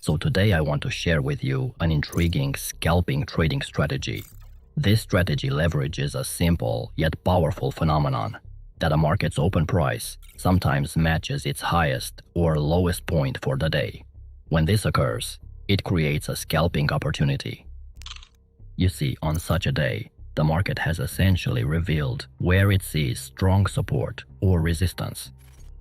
So today I want to share with you an intriguing scalping trading strategy. This strategy leverages a simple yet powerful phenomenon that a market's open price sometimes matches its highest or lowest point for the day. When this occurs, it creates a scalping opportunity. You see, on such a day, the market has essentially revealed where it sees strong support or resistance.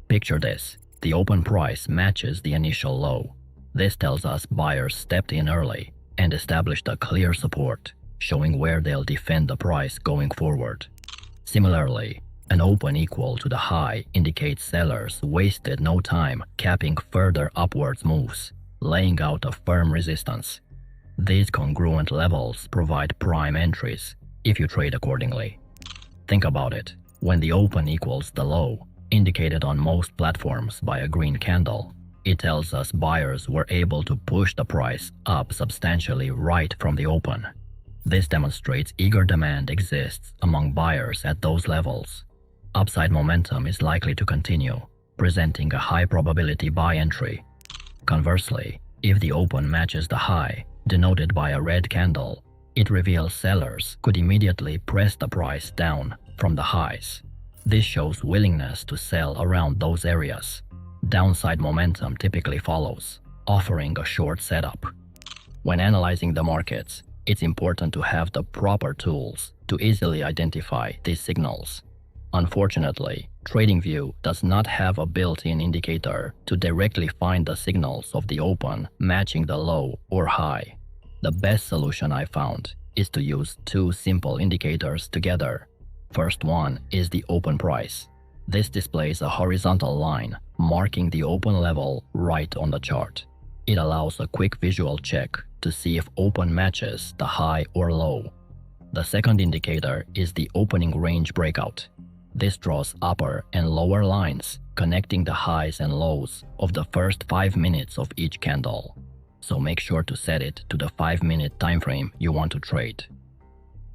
Picture this: the open price matches the initial low. This tells us buyers stepped in early and established a clear support, showing where they'll defend the price going forward. Similarly, an open equal to the high indicates sellers wasted no time capping further upwards moves, laying out a firm resistance. These congruent levels provide prime entries if you trade accordingly. Think about it: when the open equals the low, indicated on most platforms by a green candle, it tells us buyers were able to push the price up substantially right from the open. This demonstrates eager demand exists among buyers at those levels. Upside momentum is likely to continue, presenting a high probability buy entry. Conversely, if the open matches the high, denoted by a red candle, it reveals sellers could immediately press the price down from the highs. This shows willingness to sell around those areas. Downside momentum typically follows, offering a short setup. When analyzing the markets, it's important to have the proper tools to easily identify these signals. Unfortunately, TradingView does not have a built-in indicator to directly find the signals of the open matching the low or high. The best solution I found is to use two simple indicators together. First one is the open price. This displays a horizontal line marking the open level right on the chart. It allows a quick visual check to see if open matches the high or low. The second indicator is the opening range breakout. This draws upper and lower lines connecting the highs and lows of the first 5 minutes of each candle. So make sure to set it to the 5-minute time frame you want to trade.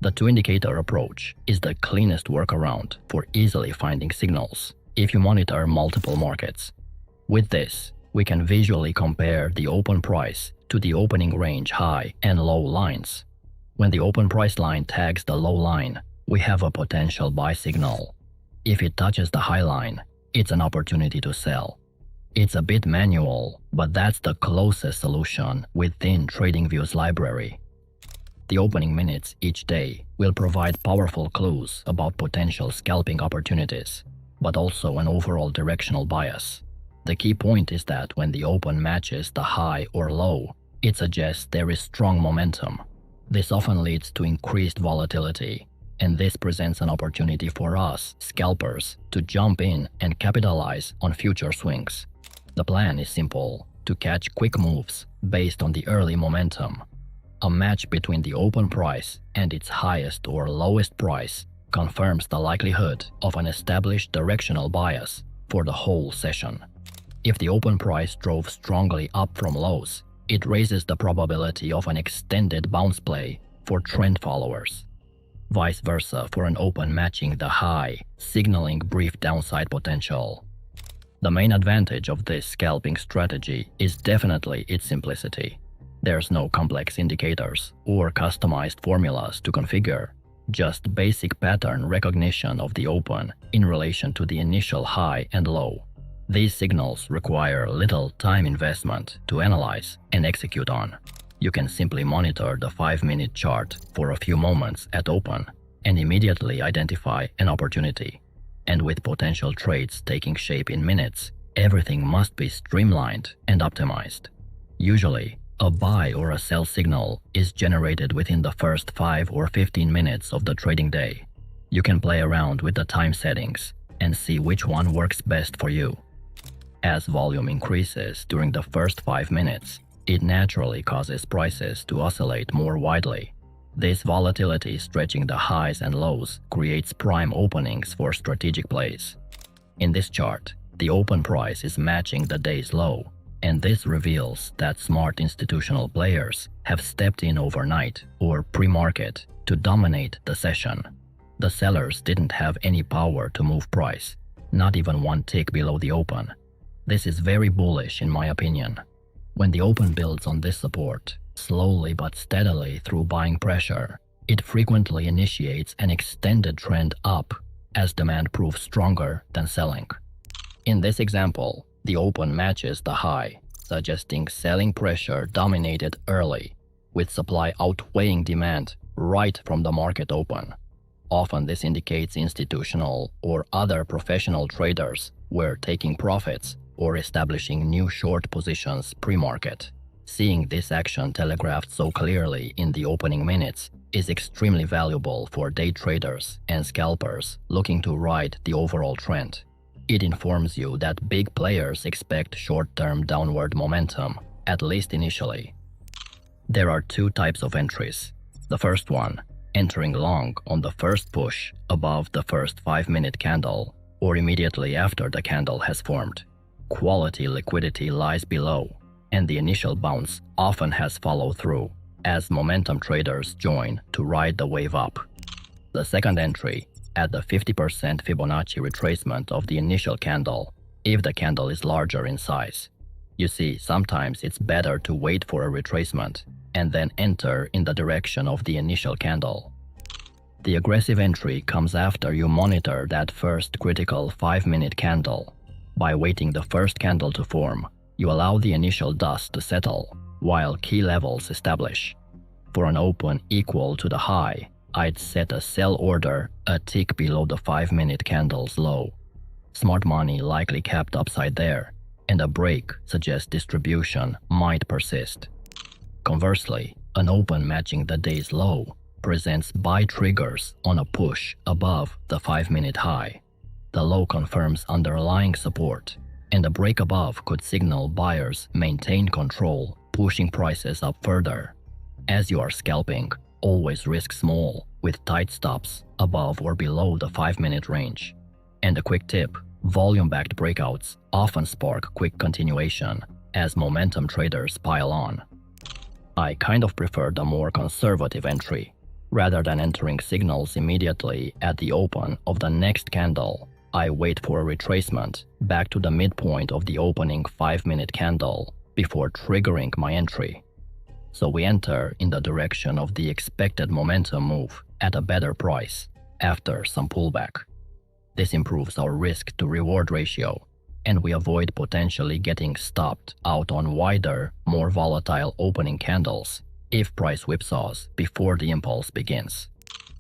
The two-indicator approach is the cleanest workaround for easily finding signals if you monitor multiple markets. With this, we can visually compare the open price to the opening range high and low lines. When the open price line tags the low line, we have a potential buy signal. If it touches the high line, it's an opportunity to sell. It's a bit manual, but that's the closest solution within TradingView's library. The opening minutes each day will provide powerful clues about potential scalping opportunities, but also an overall directional bias. The key point is that when the open matches the high or low, it suggests there is strong momentum. This often leads to increased volatility, and this presents an opportunity for us, scalpers, to jump in and capitalize on future swings. The plan is simple: to catch quick moves based on the early momentum. A match between the open price and its highest or lowest price confirms the likelihood of an established directional bias for the whole session. If the open price drove strongly up from lows, it raises the probability of an extended bounce play for trend followers. Vice versa for an open matching the high, signaling brief downside potential. The main advantage of this scalping strategy is definitely its simplicity. There's no complex indicators or customized formulas to configure, just basic pattern recognition of the open in relation to the initial high and low. These signals require little time investment to analyze and execute on. You can simply monitor the 5-minute chart for a few moments at open and immediately identify an opportunity. And with potential trades taking shape in minutes, everything must be streamlined and optimized. Usually, a buy or a sell signal is generated within the first 5 or 15 minutes of the trading day. You can play around with the time settings and see which one works best for you. As volume increases during the first 5 minutes, it naturally causes prices to oscillate more widely. This volatility stretching the highs and lows creates prime openings for strategic plays. In this chart, the open price is matching the day's low, and this reveals that smart institutional players have stepped in overnight or pre-market to dominate the session. The sellers didn't have any power to move price, not even one tick below the open. This is very bullish in my opinion. When the open builds on this support, slowly but steadily through buying pressure, it frequently initiates an extended trend up as demand proves stronger than selling. In this example, the open matches the high, suggesting selling pressure dominated early, with supply outweighing demand right from the market open. Often this indicates institutional or other professional traders were taking profits or establishing new short positions pre-market. Seeing this action telegraphed so clearly in the opening minutes is extremely valuable for day traders and scalpers looking to ride the overall trend. It informs you that big players expect short-term downward momentum, at least initially. There are two types of entries. The first one, entering long on the first push above the first 5-minute candle or immediately after the candle has formed. Quality liquidity lies below, and the initial bounce often has follow-through as momentum traders join to ride the wave up. The second entry, at the 50% Fibonacci retracement of the initial candle, if the candle is larger in size. You see, sometimes it's better to wait for a retracement and then enter in the direction of the initial candle. The aggressive entry comes after you monitor that first critical 5-minute candle. By waiting the first candle to form, you allow the initial dust to settle while key levels establish. For an open equal to the high, I'd set a sell order a tick below the 5-minute candle's low. Smart money likely kept upside there, and a break suggests distribution might persist. Conversely, an open matching the day's low presents buy triggers on a push above the 5-minute high. The low confirms underlying support, and a break above could signal buyers maintain control, pushing prices up further. As you are scalping, always risk small with tight stops above or below the 5-minute range. And a quick tip, volume-backed breakouts often spark quick continuation as momentum traders pile on. I kind of prefer the more conservative entry. Rather than entering signals immediately at the open of the next candle, I wait for a retracement back to the midpoint of the opening 5-minute candle before triggering my entry. So we enter in the direction of the expected momentum move at a better price after some pullback. This improves our risk to reward ratio, and we avoid potentially getting stopped out on wider, more volatile opening candles if price whipsaws before the impulse begins.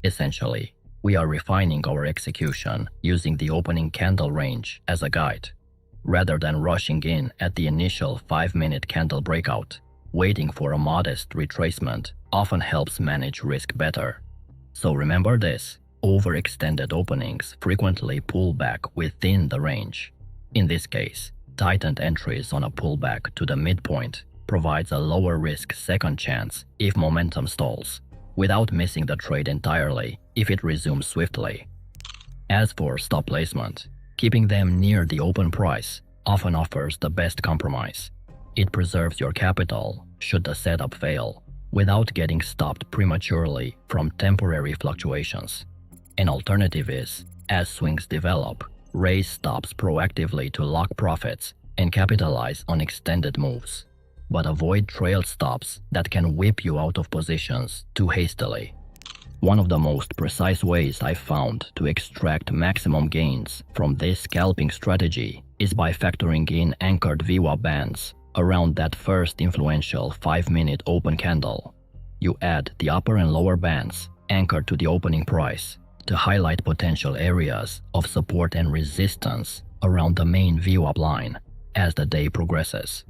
Essentially, we are refining our execution using the opening candle range as a guide. Rather than rushing in at the initial 5-minute candle breakout, waiting for a modest retracement often helps manage risk better. So remember this, overextended openings frequently pull back within the range. In this case, tightened entries on a pullback to the midpoint provides a lower risk second chance if momentum stalls, without missing the trade entirely if it resumes swiftly. As for stop placement, keeping them near the open price often offers the best compromise. It preserves your capital should the setup fail, without getting stopped prematurely from temporary fluctuations. An alternative is, as swings develop, raise stops proactively to lock profits and capitalize on extended moves, but avoid trail stops that can whip you out of positions too hastily. One of the most precise ways I've found to extract maximum gains from this scalping strategy is by factoring in anchored VWAP bands around that first influential 5-minute open candle. You add the upper and lower bands anchored to the opening price to highlight potential areas of support and resistance around the main VWAP line as the day progresses.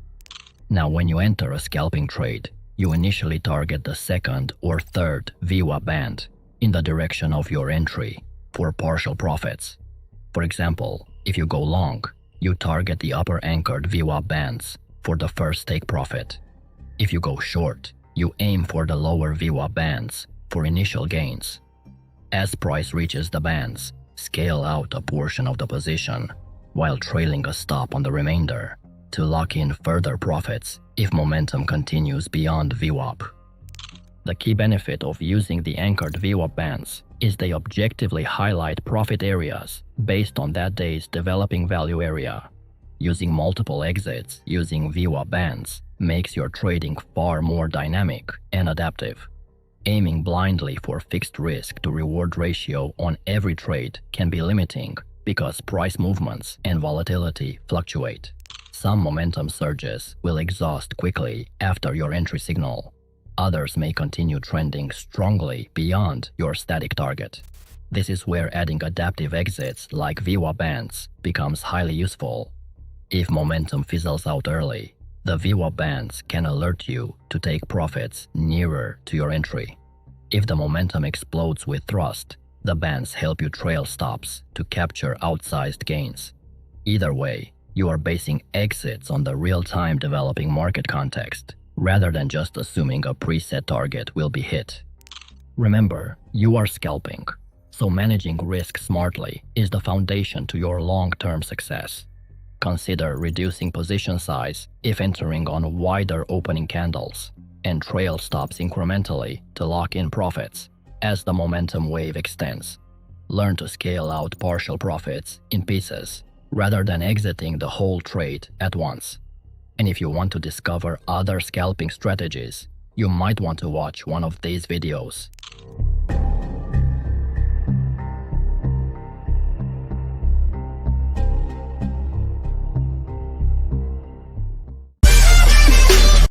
Now, when you enter a scalping trade, you initially target the second or third VWAP band in the direction of your entry for partial profits. For example, if you go long, you target the upper anchored VWAP bands for the first take profit. If you go short, you aim for the lower VWAP bands for initial gains. As price reaches the bands, scale out a portion of the position while trailing a stop on the remainder to lock in further profits if momentum continues beyond VWAP. The key benefit of using the anchored VWAP bands is they objectively highlight profit areas based on that day's developing value area. Using multiple exits using VWAP bands makes your trading far more dynamic and adaptive. Aiming blindly for fixed risk to reward ratio on every trade can be limiting because price movements and volatility fluctuate. Some momentum surges will exhaust quickly after your entry signal. Others may continue trending strongly beyond your static target. This is where adding adaptive exits like VWAP bands becomes highly useful. If momentum fizzles out early, the VWAP bands can alert you to take profits nearer to your entry. If the momentum explodes with thrust, the bands help you trail stops to capture outsized gains. Either way, you are basing exits on the real-time developing market context, rather than just assuming a preset target will be hit. Remember, you are scalping, so managing risk smartly is the foundation to your long-term success. Consider reducing position size if entering on wider opening candles, and trail stops incrementally to lock in profits as the momentum wave extends. Learn to scale out partial profits in pieces rather than exiting the whole trade at once. And if you want to discover other scalping strategies, you might want to watch one of these videos.